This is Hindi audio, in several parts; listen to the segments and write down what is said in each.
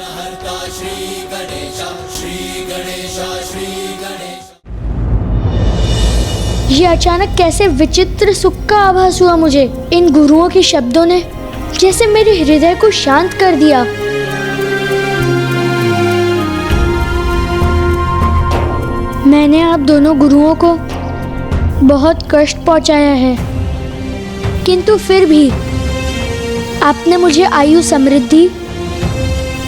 विघ्नहर्ता श्री गणेश, श्री गणेश, श्री गणेश। ये अचानक कैसे विचित्र सुख का आभास हुआ मुझे। इन गुरुओं के शब्दों ने जैसे मेरे हृदय को शांत कर दिया। मैंने आप दोनों गुरुओं को बहुत कष्ट पहुंचाया है, किंतु फिर भी आपने मुझे आयु, समृद्धि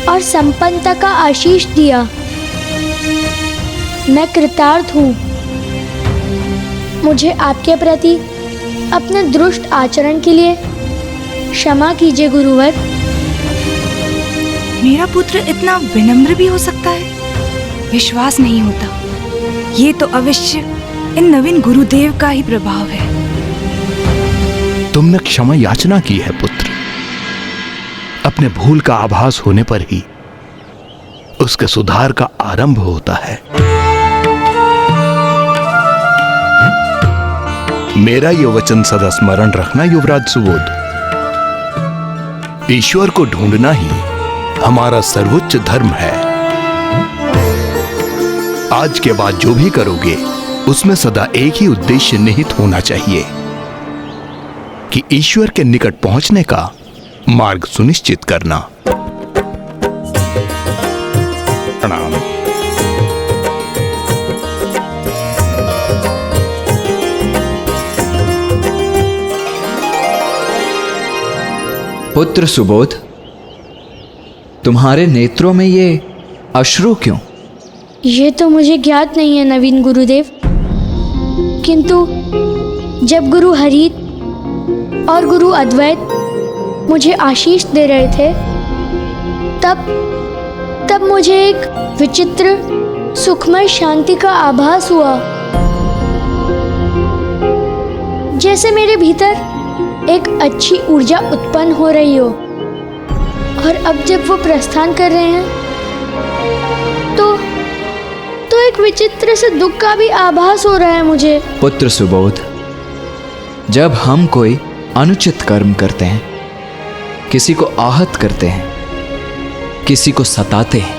और संपन्नता का आशीष दिया। मैं कृतार्थ हूँ। मुझे आपके प्रति अपने दुष्ट आचरण के लिए क्षमा कीजिए गुरुवर। मेरा पुत्र इतना विनम्र भी हो सकता है? विश्वास नहीं होता। ये तो अवश्य इन नवीन गुरुदेव का ही प्रभाव है। तुमने क्षमा याचना की है पुत्र। अपने भूल का आभास होने पर ही उसके सुधार का आरंभ होता है। मेरा ये वचन सदा स्मरण रखना युवराज सुबोध। ईश्वर को ढूंढना ही हमारा सर्वोच्च धर्म है। आज के बाद जो भी करोगे उसमें सदा एक ही उद्देश्य निहित होना चाहिए कि ईश्वर के निकट पहुंचने का मार्ग सुनिश्चित करना। प्रणाम। पुत्र सुबोध, तुम्हारे नेत्रों में ये अश्रु क्यों? ये तो मुझे ज्ञात नहीं है नवीन गुरुदेव, किंतु जब गुरु हरित और गुरु अद्वैत मुझे आशीष दे रहे थे तब मुझे एक विचित्र सुखमय शांति का आभास हुआ। जैसे मेरे भीतर एक अच्छी ऊर्जा उत्पन्न हो रही हो। और अब जब वो प्रस्थान कर रहे हैं तो एक विचित्र से दुख का भी आभास हो रहा है मुझे। पुत्र सुबोध, जब हम कोई अनुचित कर्म करते हैं, किसी को आहत करते हैं, किसी को सताते हैं,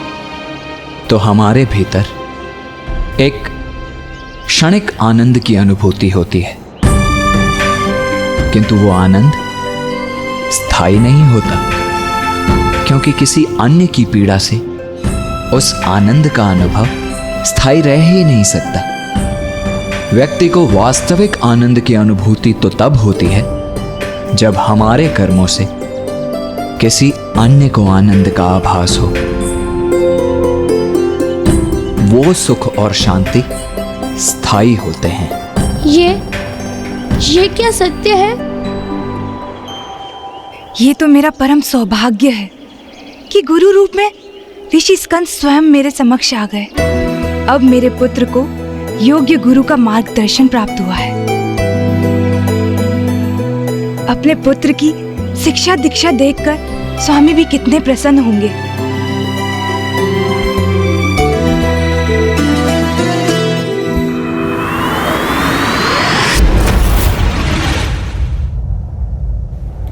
तो हमारे भीतर एक क्षणिक आनंद की अनुभूति होती है, किंतु वो आनंद स्थायी नहीं होता, क्योंकि किसी अन्य की पीड़ा से उस आनंद का अनुभव स्थायी रह ही नहीं सकता। व्यक्ति को वास्तविक आनंद की अनुभूति तो तब होती है जब हमारे कर्मों से किसी अन्य को आनंद का आभास हो। वो सुख और शांति स्थायी होते हैं। ये क्या सत्य है? ये तो मेरा परम सौभाग्य है कि गुरु रूप में ऋषि स्कंद स्वयं मेरे समक्ष आ गए। अब मेरे पुत्र को योग्य गुरु का मार्गदर्शन प्राप्त हुआ है। अपने पुत्र की शिक्षा दीक्षा देखकर स्वामी भी कितने प्रसन्न होंगे।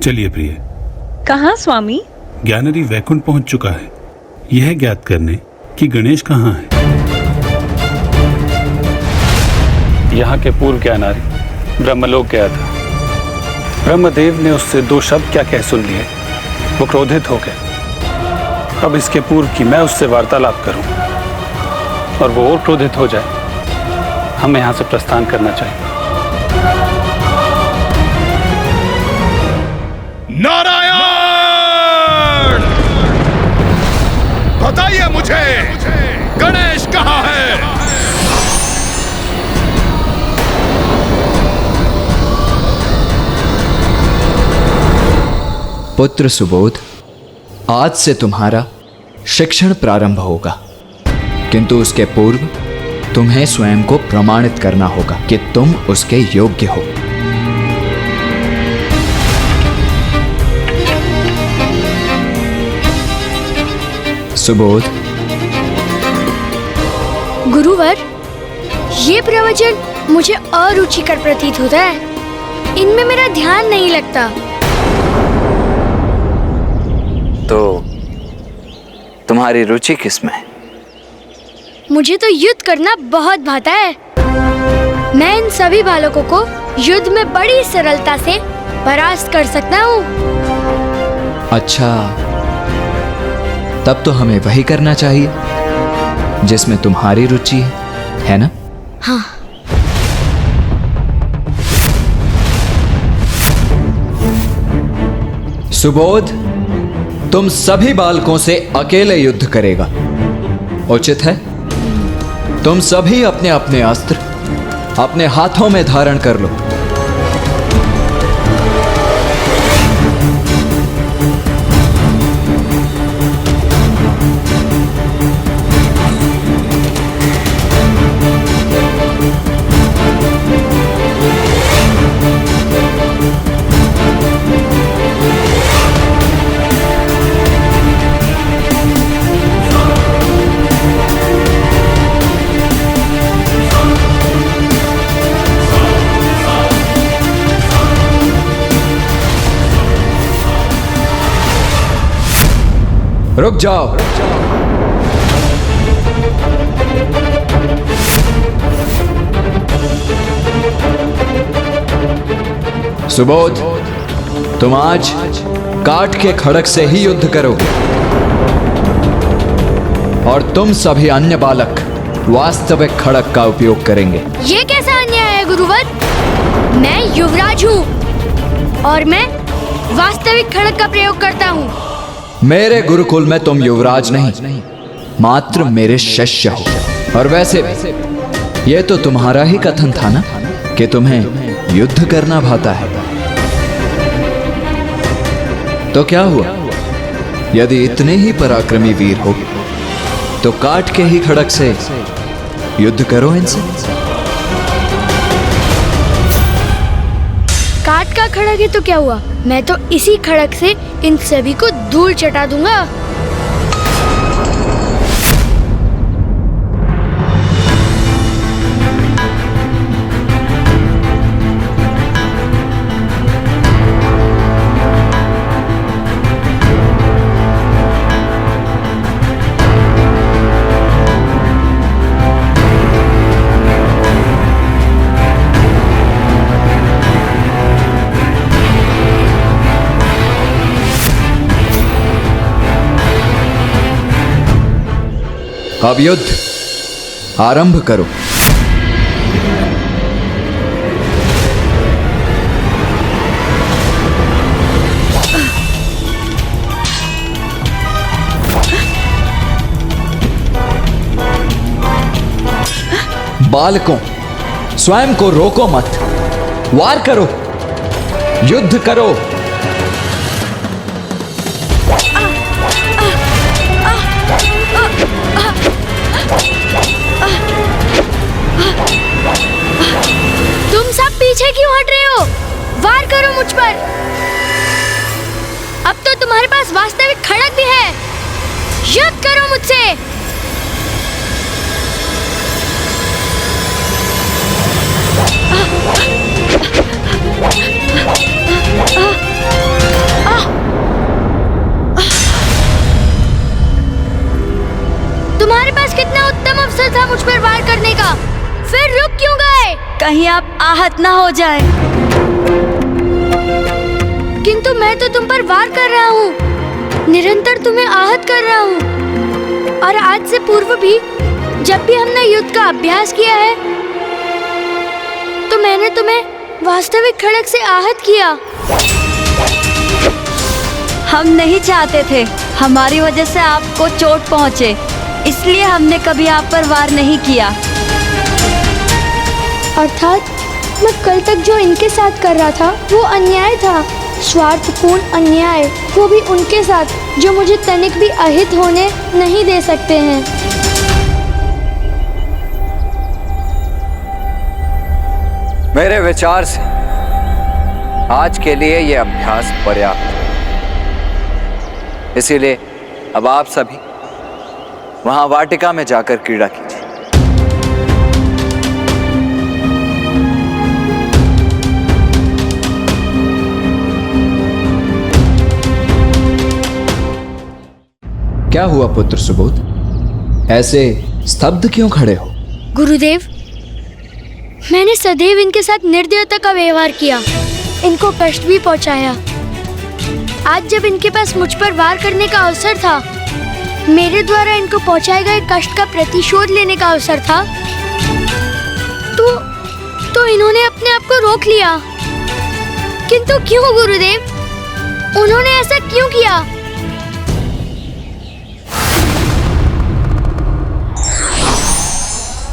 चलिए प्रिय। कहाँ स्वामी? ज्ञानरी वैकुंठ पहुंच चुका है, यह ज्ञात करने कि गणेश कहाँ है। यहाँ के पूर्व ज्ञानारी ब्रह्मलोक गया था। ब्रह्मदेव ने उससे दो शब्द क्या कह सुन लिए, वो क्रोधित हो गए। अब इसके पूर्व कि मैं उससे वार्तालाप करूं और वो और क्रोधित हो जाए, हमें यहाँ से प्रस्थान करना चाहिए। नारायण! बताइए मुझे, गणेश कहाँ है? पुत्र सुबोध, आज से तुम्हारा शिक्षण प्रारंभ होगा, किंतु उसके पूर्व तुम्हें स्वयं को प्रमाणित करना होगा कि तुम उसके योग्य हो। सुबोध। गुरुवर, ये प्रवचन मुझे अरुचिकर प्रतीत होता है। इनमें मेरा ध्यान नहीं लगता। तो तुम्हारी रुचि किसमें है? मुझे तो युद्ध करना बहुत भाता है। मैं इन सभी बालकों को युद्ध में बड़ी सरलता से परास्त कर सकता हूँ। अच्छा, तब तो हमें वही करना चाहिए जिसमें तुम्हारी रुचि है ना? हाँ। सुबोध, तुम सभी बालकों से अकेले युद्ध करेगा। उचित है, तुम सभी अपने अपने अस्त्र अपने हाथों में धारण कर लो। रुक जाओ। सुबोध, तुम आज काठ के खड़क से ही युद्ध करोगे और तुम सभी अन्य बालक वास्तविक खड़क का उपयोग करेंगे। ये कैसा अन्याय है गुरुवर? मैं युवराज हूँ और मैं वास्तविक खड़क का प्रयोग करता हूँ। मेरे गुरुकुल में तुम युवराज नहीं, मात्र मेरे शिष्य हो। और वैसे भी यह तो तुम्हारा ही कथन था ना कि तुम्हें युद्ध करना भाता है। तो क्या हुआ? यदि इतने ही पराक्रमी वीर हो तो काट के ही खड़क से युद्ध करो इनसे। काट का खड़क है तो क्या हुआ? मैं तो इसी खड़क से इन सभी को धूल चटा दूंगा। अब युद्ध आरंभ करो। बालकों, स्वयं को रोको मत, वार करो, युद्ध करो। तुम सब पीछे क्यों हट रहे हो? वार करो मुझ पर। अब तो तुम्हारे पास वास्तविक खड़क भी है। युद्ध करो मुझसे। तुम्हारे पास कितना उत्तम अवसर था मुझ पर वार करने का, फिर रुक क्यों गए? कहीं आप आहत ना हो जाए। किंतु मैं तो तुम पर वार कर रहा हूँ, निरंतर तुम्हें आहत कर रहा हूँ। और आज से पूर्व भी जब भी हमने युद्ध का अभ्यास किया है तो मैंने तुम्हें वास्तविक खड़क से आहत किया। हम नहीं चाहते थे हमारी वजह से आपको चोट पहुँचे, इसलिए हमने कभी आप पर वार नहीं किया। अर्थात मैं कल तक जो इनके साथ कर रहा था वो अन्याय था, स्वार्थपूर्ण अन्याय, वो भी उनके साथ जो मुझे तनिक भी अहित होने नहीं दे सकते हैं। मेरे विचार से आज के लिए यह अभ्यास पर्याप्त है। इसीलिए अब आप सभी वहां वाटिका में जाकर क्रीड़ा कीजिए। क्या हुआ पुत्र सुबोध? ऐसे स्तब्ध क्यों खड़े हो? गुरुदेव, मैंने सदैव इनके साथ निर्दयता का व्यवहार किया, इनको कष्ट भी पहुंचाया। आज जब इनके पास मुझ पर वार करने का अवसर था, मेरे द्वारा इनको पहुंचाए गए कष्ट का प्रतिशोध लेने का अवसर था, तो इन्होंने अपने आप को रोक लिया। किंतु क्यों गुरुदेव? उन्होंने ऐसा क्यों किया?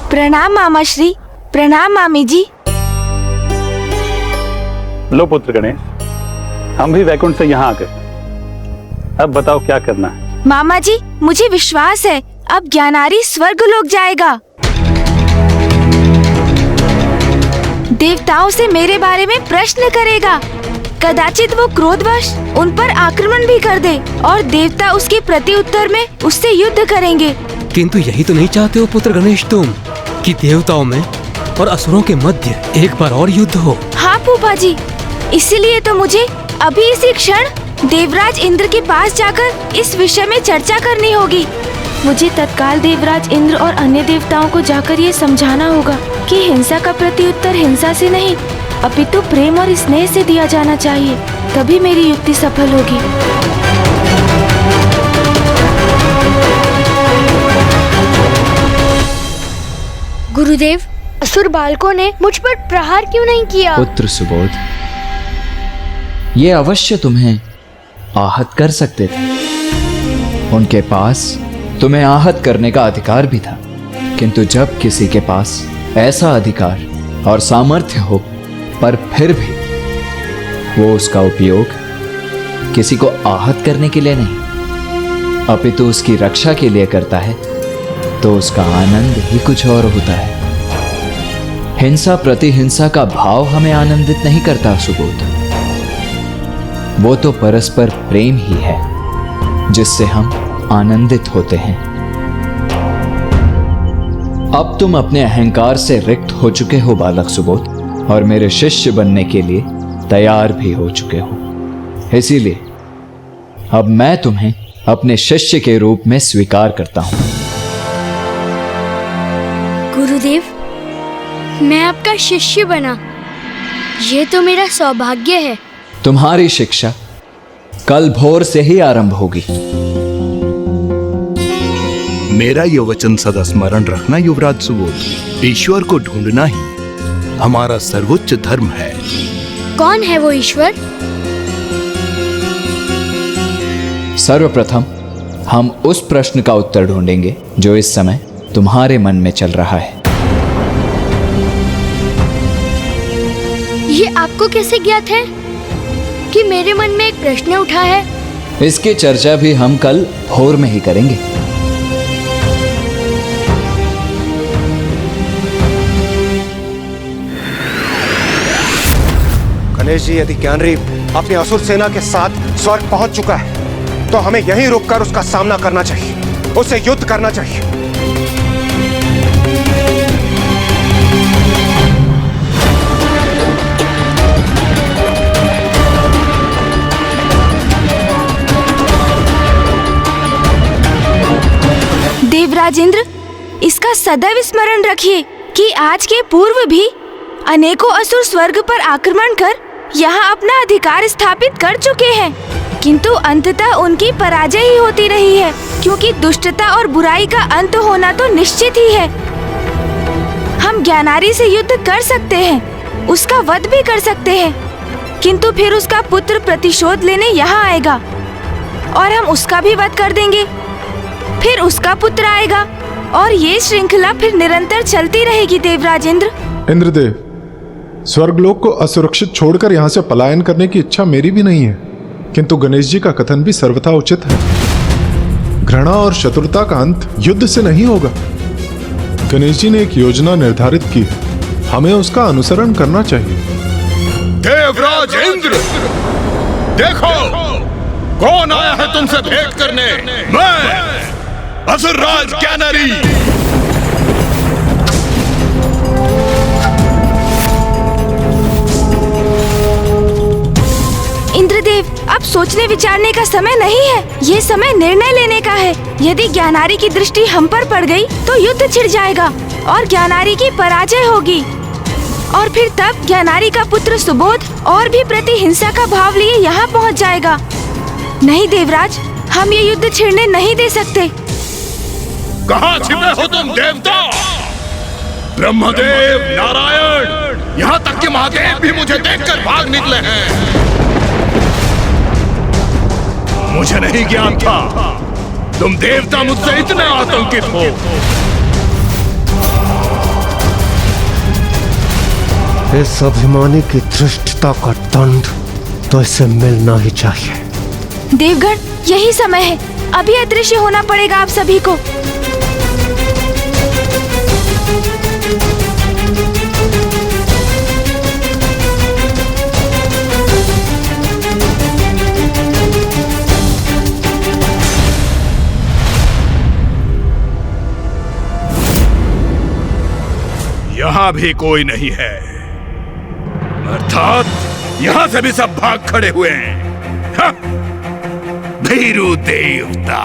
प्रणाम मामा श्री, प्रणाम मामी जी। लो पुत्र गणेश, हम भी वैकुंठ से यहाँ आ गए। अब बताओ क्या करना है? मामा जी, मुझे विश्वास है अब ज्ञानारी स्वर्गलोक जाएगा। देवताओं से मेरे बारे में प्रश्न करेगा। कदाचित वो क्रोधवश उन पर आक्रमण भी कर दे और देवता उसके प्रति उत्तर में उससे युद्ध करेंगे। किंतु यही तो नहीं चाहते हो पुत्र गणेश तुम, कि देवताओं में और असुरों के मध्य एक बार और युद्ध हो? हाँ फूफा जी, इसीलिए तो मुझे अभी इसी क्षण देवराज इंद्र के पास जाकर इस विषय में चर्चा करनी होगी। मुझे तत्काल देवराज इंद्र और अन्य देवताओं को जाकर ये समझाना होगा कि हिंसा का प्रत्युत्तर हिंसा से नहीं, अपितु प्रेम और स्नेह से दिया जाना चाहिए, तभी मेरी युक्ति सफल होगी। गुरुदेव, असुर बालकों ने मुझ पर प्रहार क्यों नहीं किया? पुत्र सुबोध, ये अवश्य तुम्हें आहत कर सकते थे। उनके पास तुम्हें आहत करने का अधिकार भी था, किंतु जब किसी के पास ऐसा अधिकार और सामर्थ्य हो पर फिर भी वो उसका उपयोग किसी को आहत करने के लिए नहीं, अपितु उसकी रक्षा के लिए करता है, तो उसका आनंद ही कुछ और होता है। हिंसा प्रति हिंसा का भाव हमें आनंदित नहीं करता सुबोध। वो तो परस्पर प्रेम ही है जिससे हम आनंदित होते हैं। अब तुम अपने अहंकार से रिक्त हो चुके हो बालक सुबोध, और मेरे शिष्य बनने के लिए तैयार भी हो चुके हो। इसीलिए अब मैं तुम्हें अपने शिष्य के रूप में स्वीकार करता हूं। गुरुदेव, मैं आपका शिष्य बना, ये तो मेरा सौभाग्य है। तुम्हारी शिक्षा कल भोर से ही आरंभ होगी। मेरा ये वचन सदा स्मरण रखना युवराज सुबोध, ईश्वर को ढूंढना ही हमारा सर्वोच्च धर्म है। कौन है वो ईश्वर? सर्वप्रथम हम उस प्रश्न का उत्तर ढूंढेंगे जो इस समय तुम्हारे मन में चल रहा है। ये आपको कैसे ज्ञात है कि मेरे मन में एक प्रश्न उठा है? इसकी चर्चा भी हम कल भोर में ही करेंगे। गणेश जी, यदि ज्ञानरी अपनी असुर सेना के साथ स्वर्ग पहुंच चुका है, तो हमें यहीं रुककर उसका सामना करना चाहिए, उससे युद्ध करना चाहिए। देवराज इंद्र, इसका सदैव स्मरण रखिए कि आज के पूर्व भी अनेकों असुर स्वर्ग पर आक्रमण कर यहाँ अपना अधिकार स्थापित कर चुके हैं, किंतु अंततः उनकी पराजय ही होती रही है, क्योंकि दुष्टता और बुराई का अंत होना तो निश्चित ही है। हम ज्ञानारी से युद्ध कर सकते हैं, उसका वध भी कर सकते हैं, किंतु फिर उसका पुत्र प्रतिशोध लेने यहाँ आएगा और हम उसका भी वध कर देंगे। फिर उसका पुत्र आएगा और ये श्रृंखला फिर निरंतर चलती रहेगी। देवराज इंद्र। इंद्रदेव, स्वर्गलोक को असुरक्षित छोड़कर यहाँ से पलायन करने की इच्छा मेरी भी नहीं है, किंतु गणेश जी का कथन भी सर्वथा उचित है। घृणा और शत्रुता का अंत युद्ध से नहीं होगा। गणेश जी ने एक योजना निर्धारित की है, हमें उसका अनुसरण करना चाहिए। देवराज इंद्र, देखो कौन आया है तुमसे भेंट करने। मैं असुरराज ज्ञानारी। इंद्रदेव, अब सोचने विचारने का समय नहीं है, ये समय निर्णय लेने का है। यदि ज्ञानारी की दृष्टि हम पर पड़ गई तो युद्ध छिड़ जाएगा और ज्ञानारी की पराजय होगी। और फिर तब ज्ञानारी का पुत्र सुबोध और भी प्रतिहिंसा का भाव लिए यहाँ पहुँच जाएगा। नहीं देवराज, हम ये युद्ध छिड़ने नहीं दे सकते। कहाँ छिपे हो तुम देवता? ब्रह्मदेव, नारायण, यहाँ तक कि महादेव भी मुझे देखकर भाग निकले हैं। मुझे नहीं ज्ञान था तुम देवता मुझसे इतने आतंकित हो। इस अभिमानी की धृष्टता का दंड तो इसे मिलना ही चाहिए। देवगण, यही समय है, अभी अदृश्य होना पड़ेगा आप सभी को। यहां भी कोई नहीं है, अर्थात यहां से भी सब भाग खड़े हुए हैं। हाँ, भीरू देवता।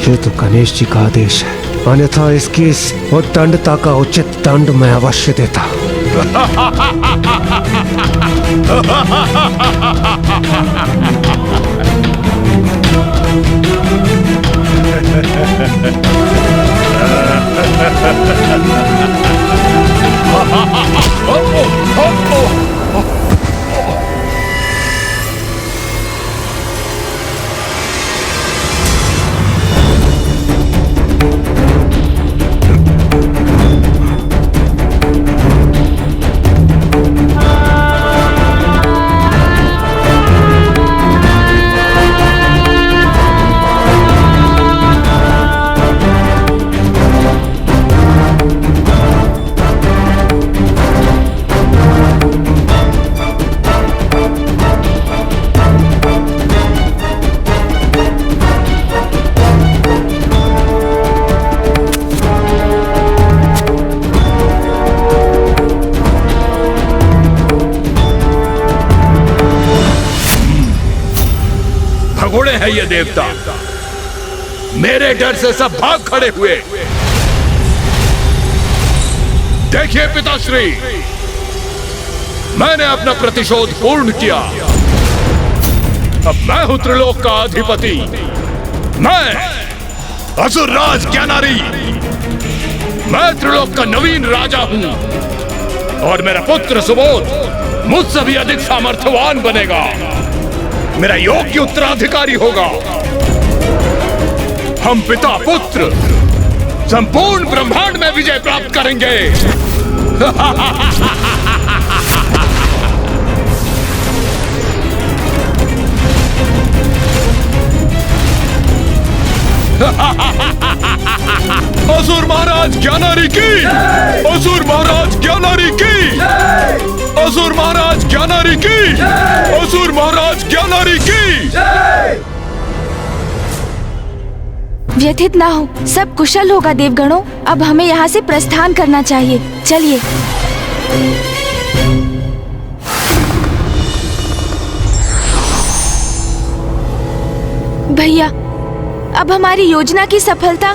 ये तो गणेश जी का आदेश है, अन्यथा इसकी इस उद्दंडता का उचित दंड मैं अवश्य देता। भगोड़े हैं ये देवता, मेरे डर से सब भाग खड़े हुए। देखिए पिताश्री, मैंने अपना प्रतिशोध पूर्ण किया। अब मैं हूं त्रिलोक का अधिपति। मैं असुरराज ज्ञानारी, मैं त्रिलोक का नवीन राजा हूं और मेरा पुत्र सुबोध मुझसे भी अधिक सामर्थ्यवान बनेगा, मेरा योग्य उत्तराधिकारी होगा। हम पिता पुत्र संपूर्ण ब्रह्मांड में विजय प्राप्त करेंगे। असुर महाराज ज्ञानारी की, असुर महाराज ज्ञानारी की, असुर महाराज ज्ञानारी की, असुर महाराज ज्ञानारी की। व्यथित ना हो, सब कुशल होगा देवगणों। अब हमें यहाँ से प्रस्थान करना चाहिए, चलिए। भैया, अब हमारी योजना की सफलता,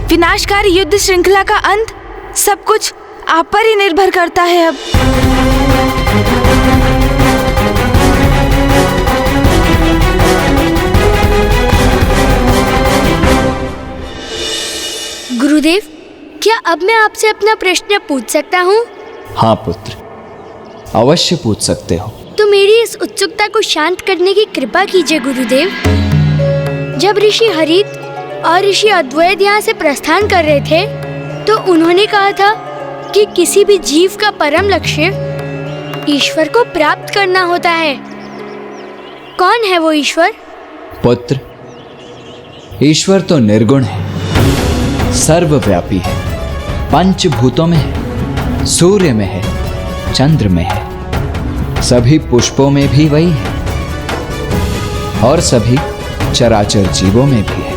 विनाशकारी युद्ध श्रृंखला का अंत, सब कुछ आप पर ही निर्भर करता है। अब गुरुदेव, क्या अब मैं आपसे अपना प्रश्न पूछ सकता हूँ? हाँ पुत्र, अवश्य पूछ सकते हो। तो मेरी इस उत्सुकता को शांत करने की कृपा कीजिए गुरुदेव। जब ऋषि हरित और ऋषि अद्वैत यहाँ से प्रस्थान कर रहे थे तो उन्होंने कहा था कि किसी भी जीव का परम लक्ष्य ईश्वर को प्राप्त करना होता है। कौन है वो ईश्वर? पुत्र, ईश्वर तो निर्गुण है, सर्वव्यापी है, पंचभूतों में है, सूर्य में है, चंद्र में है, सभी पुष्पों में भी वही है और सभी चराचर जीवों में भी है।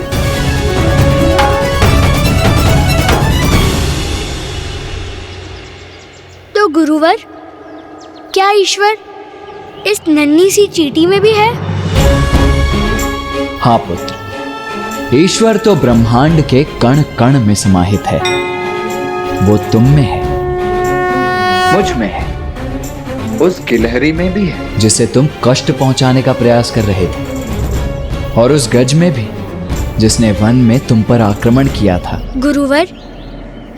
गुरुवर, क्या ईश्वर इस नन्ही सी चींटी में भी है? हाँ पुत्र, ईश्वर तो ब्रह्मांड के कण कण में समाहित है। वो तुम में है, मुझ में है, उस गिलहरी में भी है जिसे तुम कष्ट पहुंचाने का प्रयास कर रहे थे, और उस गज में भी जिसने वन में तुम पर आक्रमण किया था। गुरुवर,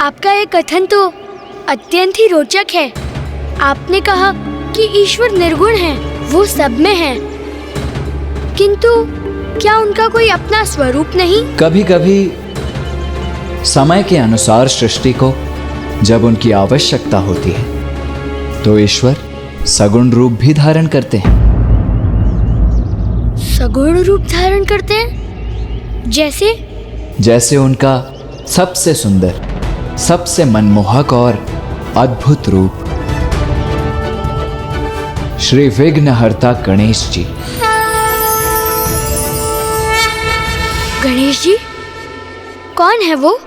आपका ये कथन तो अत्यंत ही रोचक है। आपने कहा कि ईश्वर निर्गुण है, वो सब में है, किंतु क्या उनका कोई अपना स्वरूप नहीं? कभी कभी समय के अनुसार सृष्टि को जब उनकी आवश्यकता होती है तो ईश्वर सगुण रूप भी धारण करते हैं। सगुण रूप धारण करते हैं? जैसे उनका सबसे सुंदर, सबसे मनमोहक और अद्भुत रूप श्री विघ्नहर्ता गणेश जी। गणेश जी? कौन है वो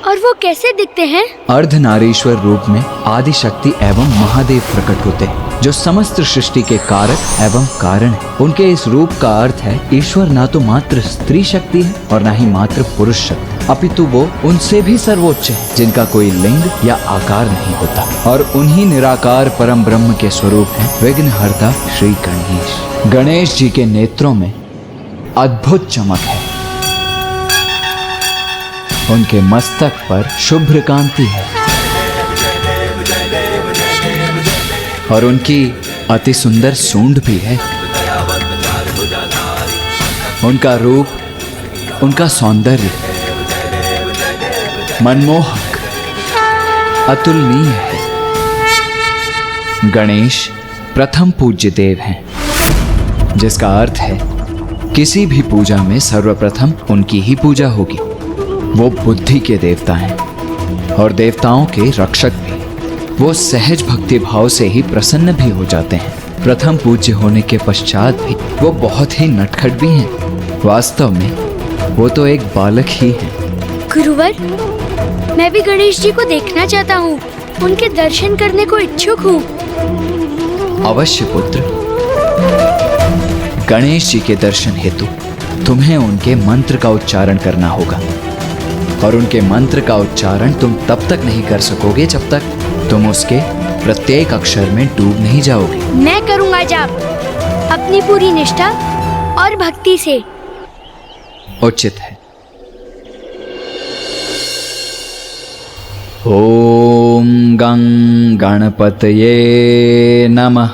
और वो कैसे दिखते हैं? अर्धनारीश्वर रूप में आदि शक्ति एवं महादेव प्रकट होते हैं, जो समस्त सृष्टि के कारक एवं कारण है। उनके इस रूप का अर्थ है ईश्वर ना तो मात्र स्त्री शक्ति है और ना ही मात्र पुरुष शक्ति, अपितु वो उनसे भी सर्वोच्च है, जिनका कोई लिंग या आकार नहीं होता, और उन्हीं निराकार परम ब्रह्म के स्वरूप है विघ्नहर्ता श्री गणेश। गणेश जी के नेत्रों में अद्भुत चमक है, उनके मस्तक पर शुभ्र कांति है और उनकी अति सुंदर सूंड भी है। उनका रूप, उनका सौंदर्य मनमोहक, अतुलनीय है। गणेश प्रथम पूज्य देव हैं, जिसका अर्थ है किसी भी पूजा में सर्वप्रथम उनकी ही पूजा होगी। वो बुद्धि के देवता हैं और देवताओं के रक्षक भी। वो सहज भक्ति भाव से ही प्रसन्न भी हो जाते हैं। प्रथम पूज्य होने के पश्चात भी वो बहुत ही नटखट भी हैं। वास्तव में वो तो एक बालक ही है। गुरुवर, मैं भी गणेश जी को देखना चाहता हूँ, उनके दर्शन करने को इच्छुक हूँ। अवश्य पुत्र, गणेश जी के दर्शन हेतु तुम्हें उनके मंत्र का उच्चारण करना होगा, और उनके मंत्र का उच्चारण तुम तब तक नहीं कर सकोगे जब तक तुम उसके प्रत्येक अक्षर में डूब नहीं जाओगे। मैं करूँगा जाप, अपनी पूरी निष्ठा और भक्ति से। उचित है। ओम गं गणपतये नमः।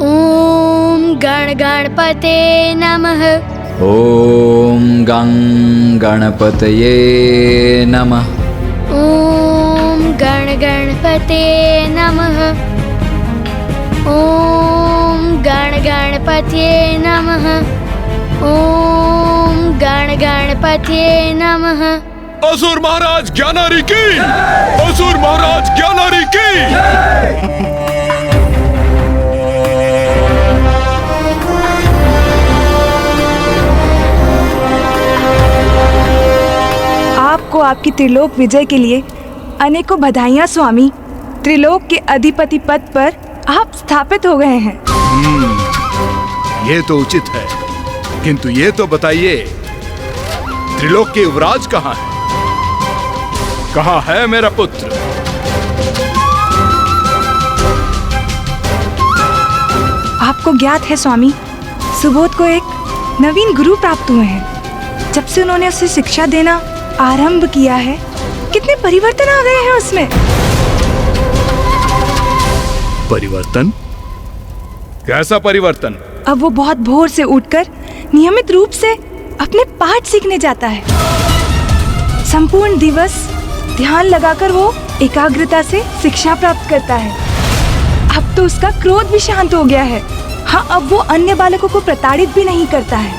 ओम गण गणपते नमः। ओम गं गणपतये नमः। ओम गण गणपते नमः। ओम गण गणपते नमः। ओम गण गणपते नमः। असुर महाराज ज्ञानारी की, असुर महाराज ज्ञानारी की। आपको आपकी त्रिलोक विजय के लिए अनेकों बधाइयाँ स्वामी। त्रिलोक के अधिपति पद पर आप स्थापित हो गए हैं। ये तो उचित है, किंतु ये तो बताइए, त्रिलोक के युवराज कहाँ है? कहाँ है मेरा पुत्र? आपको ज्ञात है स्वामी, सुबोध को एक नवीन गुरु प्राप्त हुए हैं। जब से उन्होंने उसे शिक्षा देना आरंभ किया है, कितने परिवर्तन आ गए हैं उसमें। परिवर्तन? कैसा परिवर्तन? अब वो बहुत भोर से उठकर नियमित रूप से अपने पाठ सीखने जाता है। संपूर्ण दिवस ध्यान लगाकर वो एकाग्रता से शिक्षा प्राप्त करता है। अब तो उसका क्रोध भी शांत हो गया है। हाँ, अब वो अन्य बालकों को प्रताड़ित भी नहीं करता है,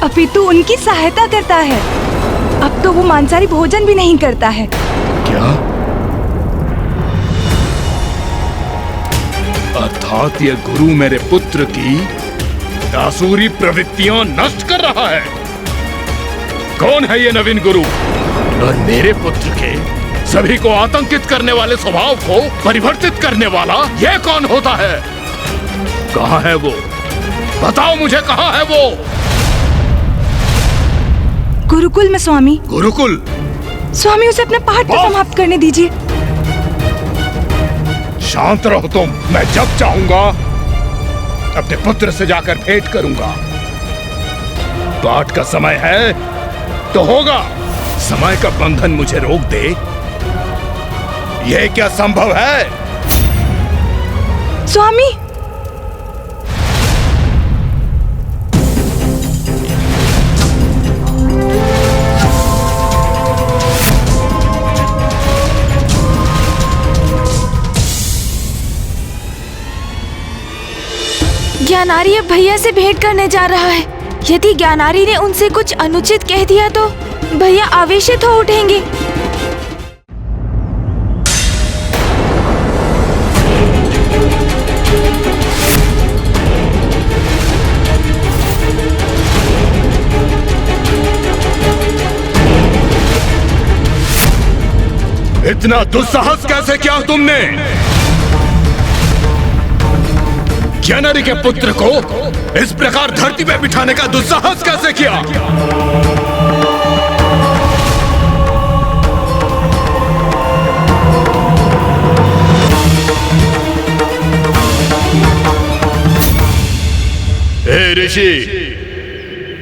अपितु उनकी सहायता करता है। अब तो वो मांसाहारी भोजन भी नहीं करता है। क्या? अर्थात ये गुरु मेरे पुत्र की आसुरी प्रवृत्तियां नष्ट कर रहा है। कौन है ये नवीन गुरु और मेरे पुत्र के सभी को आतंकित करने वाले स्वभाव को परिवर्तित करने वाला ये कौन होता है? कहाँ है वो? बताओ मुझे, कहाँ है वो? गुरुकुल में स्वामी। गुरुकुल? स्वामी, उसे अपने पाठ को समाप्त करने दीजिए। शांत रहो तुम। मैं जब चाहूंगा अपने पुत्र से जाकर भेंट करूंगा। पाठ का समय है तो होगा। समय का बंधन मुझे रोक दे, यह क्या संभव है? स्वामी, ज्ञानारी अब भैया से भेंट करने जा रहा है। यदि ज्ञानारी ने उनसे कुछ अनुचित कह दिया तो भैया आवेशित हो उठेंगे। इतना दुस्साहस कैसे किया तुमने? ज्ञानारी के पुत्र को इस प्रकार धरती पे बिठाने का दुस्साहस कैसे किया? हे ऋषि,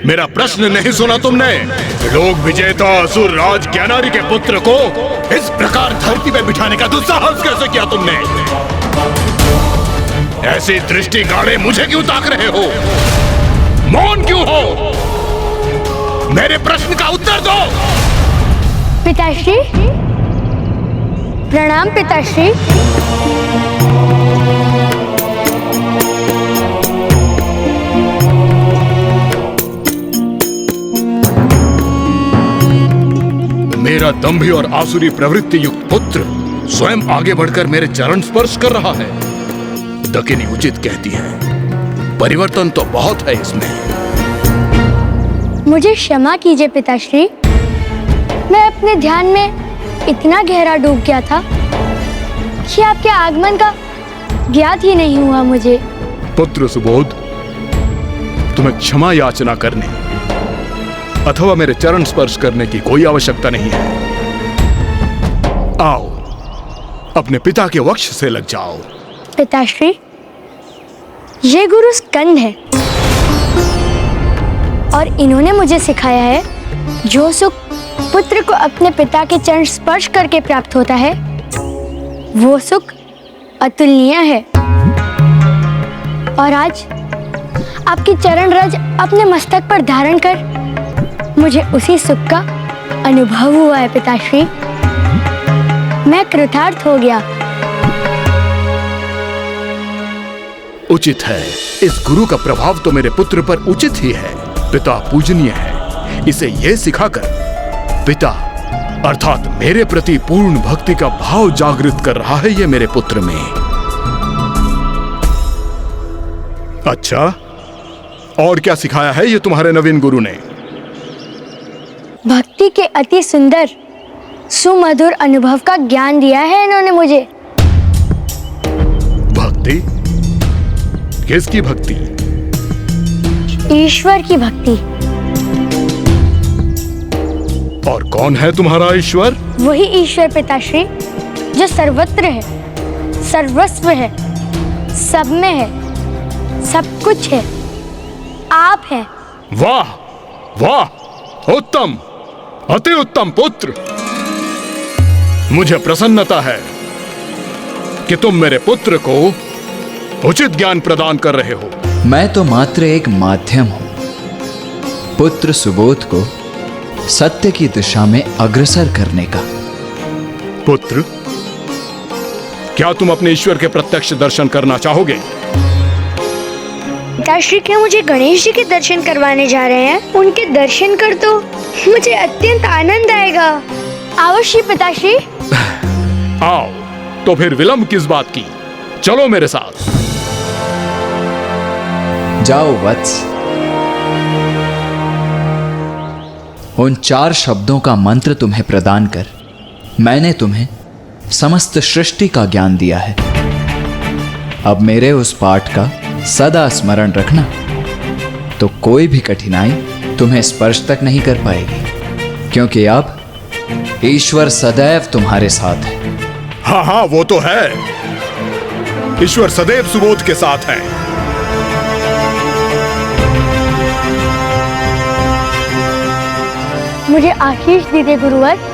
मेरा प्रश्न नहीं सुना तुमने? लोक विजेता असुर राज ज्ञानारी के पुत्र को इस प्रकार धरती पे बिठाने का दुस्साहस कैसे किया तुमने? ऐसी दृष्टि गाड़े मुझे क्यों ताक रहे हो? मौन क्यों हो? मेरे प्रश्न का उत्तर दो। पिताश्री, प्रणाम पिताश्री। मेरा दंभी और आसुरी प्रवृत्ति युक्त पुत्र स्वयं आगे बढ़कर मेरे चरण स्पर्श कर रहा है। दकिनी उचित कहती है, परिवर्तन तो बहुत है इसमें। मुझे क्षमा कीजिए पिताश्री, मैं अपने ध्यान में इतना गहरा डूब गया था कि आपके आगमन का ज्ञात ही नहीं हुआ मुझे। पुत्र सुबोध, तुम्हें क्षमा याचना करने अथवा मेरे चरण स्पर्श करने की कोई आवश्यकता नहीं है। आओ, अपने पिता के वक्ष से लग जाओ। पिताश्री, ये गुरु स्कंद है और इन्होंने मुझे सिखाया है जो सुख पुत्र को अपने पिता के चरण स्पर्श करके प्राप्त होता है वो सुख अतुलनीय है। और आज आपकी चरण रज अपने मस्तक पर धारण कर मुझे उसी सुख का अनुभव हुआ है पिताश्री। मैं कृतार्थ हो गया। उचित है, इस गुरु का प्रभाव तो मेरे पुत्र पर उचित ही है। पिता पूजनीय है, इसे यह सिखाकर पिता अर्थात मेरे प्रति पूर्ण भक्ति का भाव जागृत कर रहा है ये मेरे पुत्र में। अच्छा, और क्या सिखाया है ये तुम्हारे नवीन गुरु ने? भक्ति के अति सुंदर सुमधुर अनुभव का ज्ञान दिया है इन्होंने मुझे। भक्ति? किसकी भक्ति? ईश्वर की भक्ति। और कौन है तुम्हारा ईश्वर? वही ईश्वर पिताश्री जो सर्वत्र है, सर्वस्व है, सब में है, सब कुछ है, आप हैं। वाह वाह, उत्तम, अति उत्तम पुत्र। मुझे प्रसन्नता है कि तुम मेरे पुत्र को उचित ज्ञान प्रदान कर रहे हो। मैं तो मात्र एक माध्यम हूं, पुत्र सुबोध को सत्य की दिशा में अग्रसर करने का। पुत्र, क्या तुम अपने ईश्वर के प्रत्यक्ष दर्शन करना चाहोगे? पिताश्री क्या मुझे गणेश जी के दर्शन करवाने जा रहे हैं? उनके दर्शन कर तो मुझे अत्यंत आनंद आएगा। अवश्य पिताश्री। आओ, तो फिर विलंब किस बात की, चलो मेरे साथ। जाओ वत्स, उन 4 शब्दों का मंत्र तुम्हें प्रदान कर मैंने तुम्हें समस्त सृष्टि का ज्ञान दिया है। अब मेरे उस पाठ का सदा स्मरण रखना, तो कोई भी कठिनाई तुम्हें स्पर्श तक नहीं कर पाएगी, क्योंकि अब ईश्वर सदैव तुम्हारे साथ है। हाँ हाँ, वो तो है। ईश्वर सदैव सुबोध के साथ है। मुझे आशीष दीजिए गुरुवर।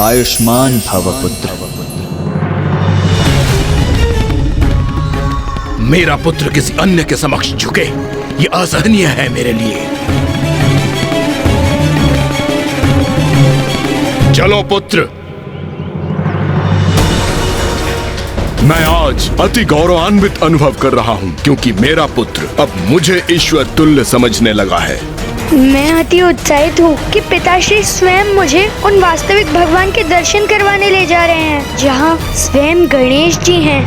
आयुष्मान भव पुत्र। मेरा पुत्र किसी अन्य के समक्ष झुके, ये असहनीय है मेरे लिए। चलो पुत्र, मैं आज अति गौरवान्वित अनुभव कर रहा हूँ, क्योंकि मेरा पुत्र अब मुझे ईश्वर तुल्य समझने लगा है। मैं अति उत्साहित हूँ कि पिताश्री स्वयं मुझे उन वास्तविक भगवान के दर्शन करवाने ले जा रहे हैं, जहाँ स्वयं गणेश जी हैं।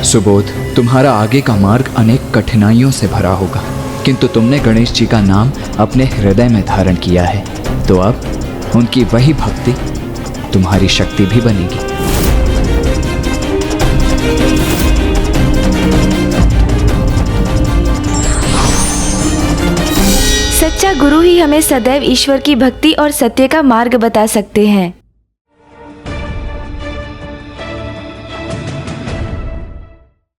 सुबोध, तुम्हारा आगे का मार्ग अनेक कठिनाइयों से भरा होगा, किंतु तुमने गणेश जी का नाम अपने हृदय में धारण किया है, तो अब उनकी वही भक्ति तुम्हारी शक्ति भी बनेगी। सच्चा गुरु ही हमें सदैव ईश्वर की भक्ति और सत्य का मार्ग बता सकते हैं।